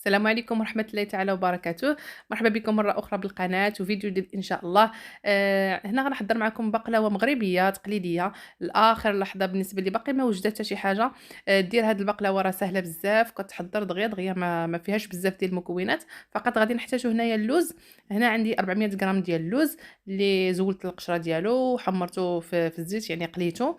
السلام عليكم ورحمة الله تعالى وبركاته. مرحبا بكم مرة أخرى بالقناة وفيديو جديد إن شاء الله. هنا غنحضر معكم بقلاوة مغربية تقليدية لآخر لحظة. بالنسبة لي باقي ما وجدت حتى شي حاجة دير هاد البقلاوة، راه سهلة بزاف، كتحضر دغيا دغيا، ما فيهاش بزاف ديال المكونات. فقط غادي نحتاجو هنايا اللوز. هنا عندي 400 غرام ديال اللوز اللي زولت القشرة ديالو وحمرته في الزيت، يعني قليته.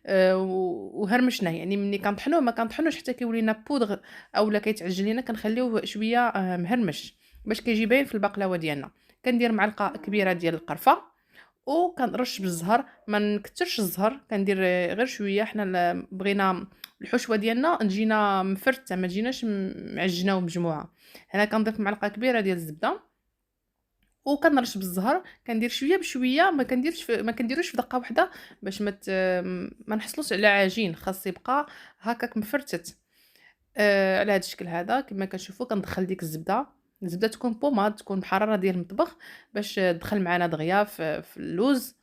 وهرمشناه، يعني ملي كنطحنوه ما كنطحنوش حتى كيولي لنا بودغ اولا كيتعجن لينا، كنخليوه شويه مهرمش باش كيجي باين في البقلاوه ديالنا. كندير معلقه كبيره ديال القرفه وكنرش بالزهر، ما نكثرش الزهر، كندير غير شويه. حنا بغينا الحشوه ديالنا تجينا مفرته، ما تجيناش معجنه ومجموعه. هنا كنضيف معلقه كبيره ديال الزبده وكنرش بالزهر، كندير شويه بشويه، ما كنديروش في دقه واحده باش ما نحصلوش على عجين، خاص يبقى هكاك مفرتت. على هذا الشكل هذا كما كتشوفوا. كندخل ديك الزبده تكون بوماد، تكون بحراره ديال المطبخ باش تدخل معنا دغيا في اللوز.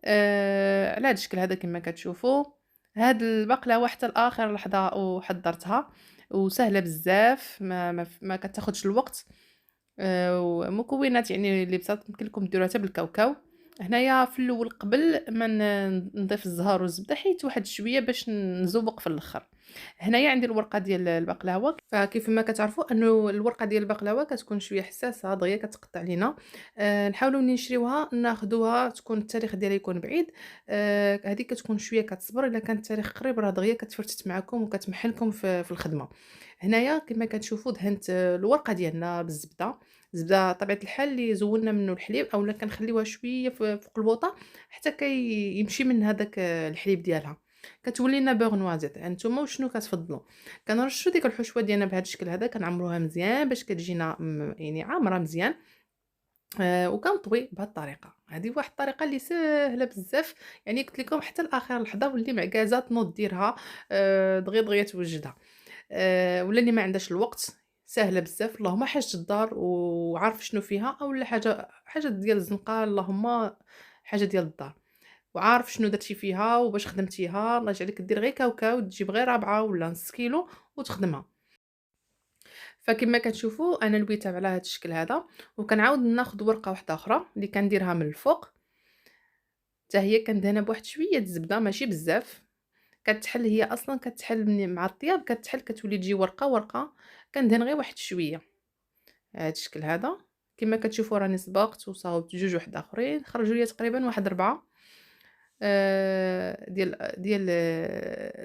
على هذا الشكل هذا كما كتشوفوا. هاد البقلاوه حتى لاخر لحظه وحضرتها، وسهله بزاف، ما كتاخذش الوقت. ومكونات يعني اللي بساط يمكن لكم ديروها حتى بالكاوكاو. هنايا في الاول قبل ما نضيف الزهر والزبده حيت واحد شويه باش نزوق في الاخر. هنايا عندي الورقه ديال البقلاوه، فكيف ما كتعرفوا انه الورقه ديال البقلاوه كتكون شويه حساسه دغيا كتقطع لينا. نحاولوا ملي نشريوها ناخذوها تكون التاريخ ديالها يكون بعيد. هذيك كتكون شويه كتصبر، الا كان التاريخ قريب راه دغيا كتفرتت معكم وكتمحلكم في الخدمه. هنايا كما كتشوفوا دهنت الورقه ديالنا بالزبده. زبده طبيعه الحال اللي زولنا منه الحليب، اولا كنخليوها شويه فوق البوطه حتى يمشي من هذاك الحليب ديالها، كتولي لنا بوغ نوازيت. هانتوما وشنو كتفضلوا؟ كنرشوا ديك الحشوه ديالنا بهذا الشكل هذا، كنعمروها مزيان باش كتجينا يعني عامره مزيان. وكنطوي بهذه الطريقه. هذه واحد الطريقه اللي ساهله بزاف، يعني قلت لكم حتى لاخر لحظه، واللي معكازه تنوض ديرها دغيا دغيا توجدها. ولا اللي ما عندهاش الوقت ساهله بزاف، اللهم حاجه الدار وعارف شنو فيها، اولا حاجه ديال الزنقه، اللهم حاجه ديال الدار وعارف شنو درتي فيها وباش خدمتيها. الله يجعلك دير غير كاوكاو، تجيب غير ربعة ولا نص كيلو وتخدمها. فكما كتشوفوا انا لويتها على هذا الشكل هذا، وكنعاود ناخذ ورقه واحده اخرى اللي كنديرها من الفوق، حتى هي كندهنها بواحد شويه الزبده ماشي بزاف. كتحل هي اصلا كتحل مع الطياب، كتحل كتولي تجي ورقه ورقه. كندهن غير واحد شويه هذا الشكل هذا. كما كتشوفوا راني سبقت وصاوبت جوج واحد اخرين، خرجوا لي تقريبا واحد 4 ديال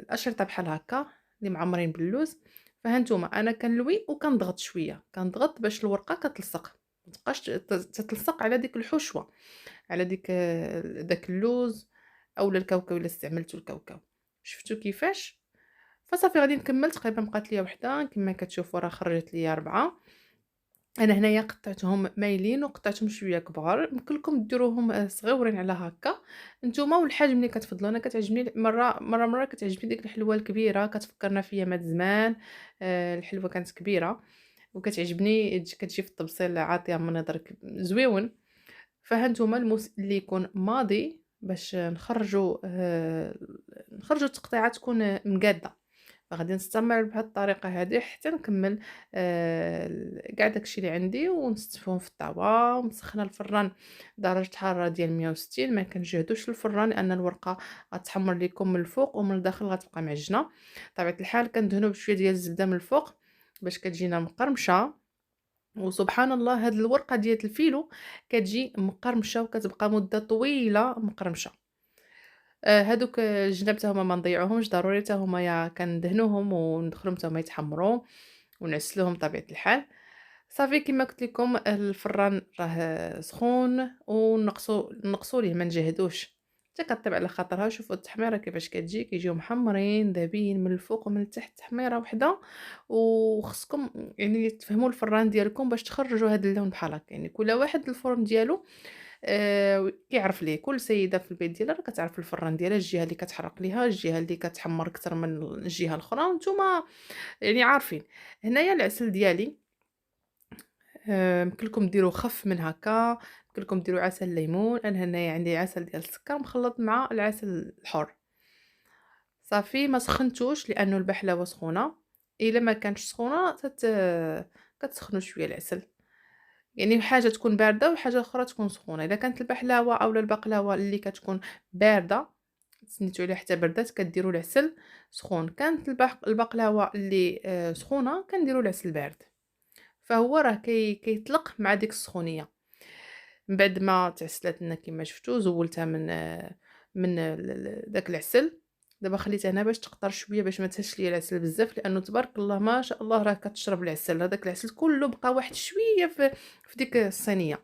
الاشرطه بحال هكا اللي معمرين باللوز. فهانتوما انا كنلوي وكنضغط شويه، كنضغط باش الورقه كتلصق، ما تبقاش تتلصق على ديك الحشوه، على داك اللوز اولا الكاوكاو الا استعملتو الكاوكاو. شفتوا كيفاش؟ فصافي غادي نكمل. تقريبا بقات ليا وحده، كما كتشوفوا راه خرجت ليا 4. أنا هنايا قطعتهم مايلين وقطعتهم شوية كبار، يمكن لكم ديروهم صغيورين على هكا نتوما والحجم اللي كتفضلوا. أنا كتعجبني مرة كتعجبني ديك الحلوة الكبيرة، كتفكرنا في ايامات زمان. الحلوة كانت كبيرة وكتعجبني، كتجي في الطبسيل عاطية منظر زويون. فهانتوما اللي يكون ماضي باش نخرجوا التقطيعات تكون مقاده. فغادي نستمر بهذه الطريقه هذه حتى نكمل كاع داكشي اللي عندي ونستفهم في الطاوه ومسخنه الفران درجه حراره ديال 160. ما كنجهدوش الفران لان الورقه غتحمر لكم من الفوق ومن الداخل غتبقى معجنه. بطبيعه الحال كندهنوا بشويه ديال الزبده من الفوق باش كتجينا مقرمشه. وسبحان الله هاد الورقه ديال الفيلو كتجي مقرمشه وكتبقى مده طويله مقرمشه. هادوك الجناب حتى هما ما نضيعوهمش، ضروري حتى هما يا كندهنوهم وندخلهم حتى هما يتحمروا ونعسلوهم بطبيعه الحال. صافي كما قلت لكم الفران راه سخون ونقصوا ليه، ما نجهدوش حتى كطيب على خاطرها. شوفوا التحميره كيفاش كتجي، كيجيو محمرين ذابين من الفوق ومن التحت، تحميره وحده. وخصكم يعني تفهموا الفران ديالكم باش تخرجوا هذا اللون بحال هكا، يعني كل واحد الفرن ديالو كيعرف ليه. كل سيده في البيت ديالها راه كتعرف الفران ديالها، الجهه اللي كتحرق ليها، الجهه اللي كتحمر اكثر من الجهه الاخرى، وانتم يعني عارفين. هنايا العسل ديالي يمكن لكم ديروا خف من هكا، يمكن لكم ديروا عسل ليمون. انا هنايا عندي عسل ديال السكر مخلط مع العسل الحر. صافي ما سخنتوش لانه البحلاوه سخونه. إلا ما كانتش سخونة كتسخنوا شوية العسل، يعني حاجة تكون باردة وحاجة أخرى تكون سخونة. إذا كانت البحلاوة أولا البقلاوة اللي كتكون باردة تسنيتو عليها حتى بردات كديروا العسل سخون، كانت البقلاوة اللي سخونة كنديروا العسل بارد، فهو راه كيطلق مع ديك السخونية. من بعد ما تعسلات لنا كما شفتوا زولتها من داك العسل. دابا خليتها هنا باش تقطر شويه باش ما تهش ليا العسل بزاف، لانه تبارك الله ما شاء الله راه كتشرب العسل، هذاك العسل كله بقى واحد شويه في ديك الصينيه.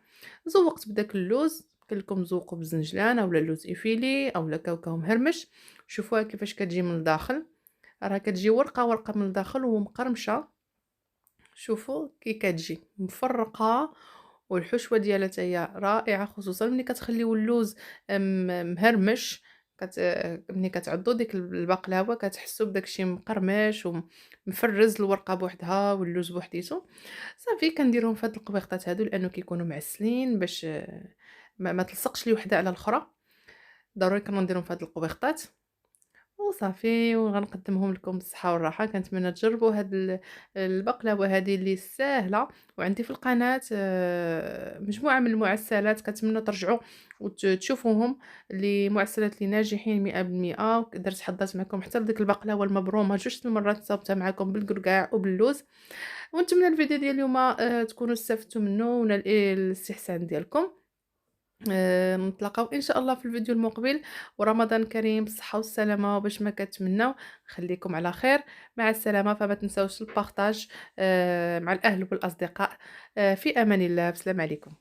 زوقت بداك اللوز، قلت لكم ذوقوا بزنجلان اولا لوز ايفيلي اولا كاوكاو مهرمش. شوفوها كيفاش كتجي من الداخل، راه كتجي ورقه ورقه من الداخل ومقرمشه. شوفوا كي كتجي مفرقة، والحشوة ديالها حتى هي رائعة، خصوصًا ملي كتخليو اللوز مهرمش. ملي كتعضوا ديك البقلاوة كتحسوا بداك الشيء مقرمش ومفرز، الورقة بوحدها واللوز بوحديتو. صافي كنديرهم في هاد القبيقطات هادو لأنه كيكونوا معسلين باش ما تلصقش لي وحدة على الأخرى. ضروري كنديرهم في هاد القبيقطات. وصافي وغنقدمهم لكم بالصحة والراحة. كنتمنى تجربوا هاد البقلاوة هذه اللي ساهلة. وعندي في القناة مجموعة من المعسلات، كنتمنى ترجعوا تشوفوهم، اللي معسلات اللي ناجحين 100%. درت حضرت معكم حتى لديك البقلاوة المبرومة جوج المرات، صاوبتها معكم بالكركاع وباللوز. ونتمنى الفيديو ديال اليوم تكونوا استفدتوا منه ونال الاستحسان ديالكم. نتلاقاو إن شاء الله في الفيديو المقبل، ورمضان كريم بالصحة والسلامة وباش ما كتمناو. نخليكم على خير، مع السلامة. فما تنساوش البارطاج مع الأهل والأصدقاء. في أمان الله، بسلام عليكم.